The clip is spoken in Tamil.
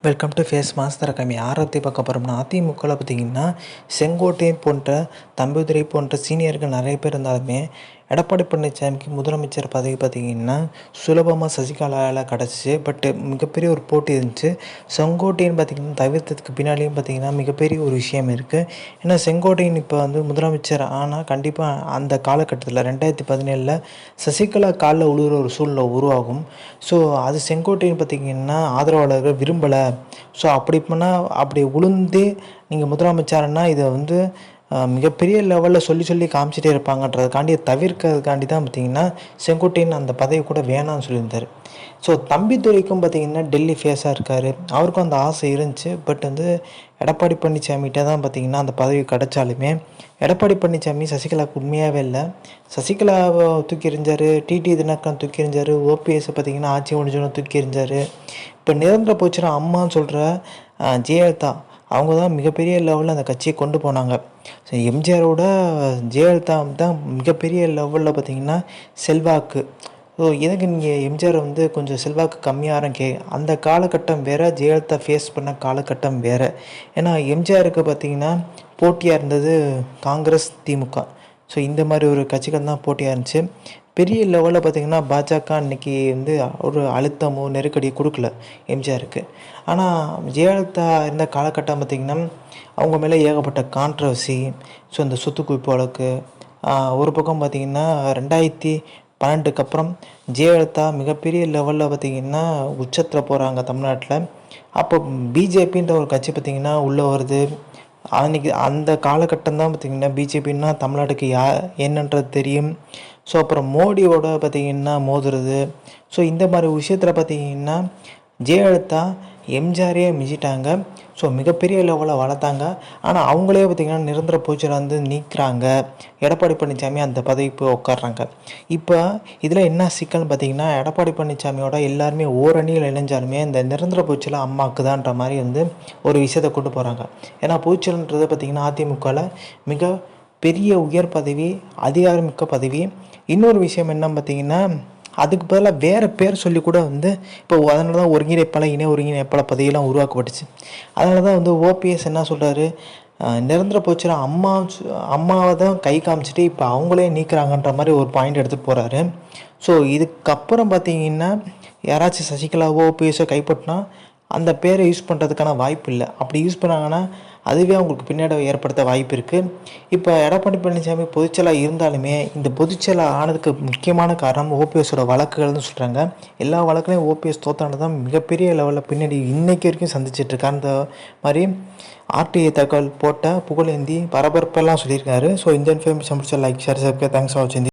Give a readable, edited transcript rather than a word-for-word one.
Welcome to face master academy. ஆரத்தி பார்க்க போகிறோம்னா, அதிமுகவில் பார்த்திங்கன்னா செங்கோட்டையன் போன்ற தம்பிதுரை போன்ற சீனியர்கள் நிறைய பேர் இருந்தாலுமே எடப்பாடி பழனிசாமிக்கு முதலமைச்சர் பதவி பார்த்திங்கன்னா சுலபமாக சசிகலாவில் கிடச்சிச்சு. பட்டு மிகப்பெரிய ஒரு போட்டி இருந்துச்சு. செங்கோட்டையன் பார்த்திங்கன்னா தவிர்த்ததுக்கு பின்னாலேயும் பார்த்திங்கன்னா மிகப்பெரிய ஒரு விஷயம் இருக்குது. ஏன்னா செங்கோட்டையன் இப்போ முதலமைச்சர் ஆனால் கண்டிப்பாக அந்த காலகட்டத்தில் 2017 சசிகலா காலில் உழுவுற ஒரு சூழ்நிலை உருவாகும். ஸோ அது செங்கோட்டையன் பார்த்திங்கன்னா ஆதரவாளர்கள் விரும்பலை. ஸோ அப்படி பண்ணால் அப்படி உளுந்து நீங்கள் முதலமைச்சர்னா இதை மிகப்பெரிய லெவலில் சொல்லி காமிச்சிட்டே இருப்பாங்கன்றதுக்காண்டி தவிர்க்கிறதுக்காண்டி தான் பார்த்திங்கன்னா செங்கோட்டையன் அந்த பதவி கூட வேணாம்னு சொல்லியிருந்தார். ஸோ தம்பிதுரைக்கும் பார்த்திங்கன்னா டெல்லி ஃபேஸாக இருக்கார். அவருக்கும் அந்த ஆசை இருந்துச்சு. பட் எடப்பாடி பழனிசாமிகிட்ட தான் பார்த்திங்கன்னா அந்த பதவி கிடைச்சாலுமே எடப்பாடி பழனிசாமி சசிகலாவுக்கு உண்மையாகவே இல்லை. சசிகலாவை தூக்கி எறிஞ்சார், டிடி தினகரன் தூக்கி எறிஞ்சார், ஓபிஎஸ்ஸை பார்த்திங்கன்னா ஆட்சி முடிஞ்சோன்னு தூக்கி எறிஞ்சார். இப்போ நிரந்தர போச்சுன்னா அம்மான்னு சொல்கிற ஜெயலலிதா அவங்க தான் மிகப்பெரிய லெவலில் அந்த கட்சியை கொண்டு போனாங்க. ஸோ எம்ஜிஆரோட ஜெயலலிதா தான் மிகப்பெரிய லெவலில் பார்த்திங்கன்னா செல்வாக்கு. ஸோ எதுக்கு நீங்கள் எம்ஜிஆர் கொஞ்சம் செல்வாக்கு கம்மியாக அந்த காலகட்டம் வேறு, ஜெயலலிதா ஃபேஸ் பண்ண காலகட்டம் வேறு. ஏன்னா எம்ஜிஆருக்கு பார்த்திங்கன்னா போட்டியாக இருந்தது காங்கிரஸ், திமுக. ஸோ இந்த மாதிரி ஒரு கட்சிகள் தான் போட்டியாக இருந்துச்சு. பெரிய லெவலில் பார்த்திங்கன்னா பாஜக அன்றைக்கி ஒரு அழுத்தமோ நெருக்கடி கொடுக்கல எம்ஜிஆருக்கு. ஆனால் ஜெயலலிதா இருந்த காலகட்டம் பார்த்திங்கன்னா அவங்க மேலே ஏகப்பட்ட கான்ட்ரவர்சி. ஸோ இந்த சொத்து குவிப்பு வழக்கு ஒரு பக்கம் பார்த்திங்கன்னா 2012 அப்புறம் ஜெயலலிதா மிகப்பெரிய லெவலில் பார்த்திங்கன்னா உச்சத்தில் போகிறாங்க தமிழ்நாட்டில். அப்போ பிஜேபின்ற ஒரு கட்சி பார்த்திங்கன்னா உள்ளே வருது. அன்றைக்கி அந்த காலகட்டம் தான் பார்த்திங்கன்னா பிஜேபின்னா தமிழ்நாட்டுக்கு என்னன்றது தெரியும். ஸோ அப்புறம் மோடியோட பார்த்திங்கன்னா மோதுறது. ஸோ இந்த மாதிரி விஷயத்தில் பார்த்திங்கன்னா ஜெயலலிதா எம்ஜிஆரே மிஞ்சிட்டாங்க. ஸோ மிகப்பெரிய லெவலில் வளர்த்தாங்க. ஆனால் அவங்களே பார்த்திங்கன்னா நிரந்தர போஸ்டரை நீக்கிறாங்க. எடப்பாடி பழனிசாமி அந்த பதவி போய் உட்காடுறாங்க. இப்போ இதில் என்ன சிக்கல்னு பார்த்திங்கன்னா எடப்பாடி பழனிசாமியோட எல்லாருமே ஓரணியில் இணைஞ்சாலுமே இந்த நிரந்தர போஸ்டரில் அம்மாவுக்கு தான்ன்ற மாதிரி ஒரு விஷயத்தை கொண்டு போகிறாங்க. ஏன்னா போஸ்டர்ன்றது பார்த்திங்கன்னா அதிமுகவில் மிக பெரிய உயர் பதவி, அதிகாரமிக்க பதவி. இன்னொரு விஷயம் என்ன பார்த்திங்கன்னா அதுக்கு பதிலாக வேறு பேர் சொல்லி கூட இப்போ அதனால தான் ஒருங்கிணைப்பாளர் இணை ஒருங்கிணைப்பாளர் பதவியெல்லாம் உருவாக்கப்பட்டுச்சு. அதனால தான் ஓபிஎஸ் என்ன சொல்கிறாரு, நிரந்தர போச்சுனா அம்மாவை தான் கை காமிச்சிட்டு இப்போ அவங்களே நீக்கிறாங்கன்ற மாதிரி ஒரு பாயிண்ட் எடுத்துகிட்டு போகிறாரு. ஸோ இதுக்கப்புறம் பார்த்திங்கன்னா யாராச்சும் சசிகலாவோ ஓபிஎஸோ கைப்பற்றினா அந்த பேரை யூஸ் பண்ணுறதுக்கான வாய்ப்பு இல்லை. அப்படி யூஸ் பண்ணாங்கன்னா அதுவே அவங்களுக்கு பின்னாடி ஏற்படுத்த வாய்ப்பு இருக்குது. இப்போ எடப்பாடி பழனிசாமி பொதுச்செயலாளர் இருந்தாலுமே இந்த பொதுச்செயலாளர் ஆனதுக்கு முக்கியமான காரணம் ஓபிஎஸோட வழக்குகள்னு சொல்கிறாங்க. எல்லா வழக்குலையும் ஓபிஎஸ் தோத்தானது தான் மிகப்பெரிய லெவலில் பின்னாடி இன்றைக்கு வரைக்கும் சந்திச்சிட்ருக்காரு. அந்த மாதிரி ஆர்டிஐ தகவல் போட்ட புகழேந்தி பரபரப்பெல்லாம் சொல்லியிருக்காரு. ஸோ இந்த இன்ஃபர்மேஷன் பிடிச்ச like share subscribe. Thanks for வாட்சிங்.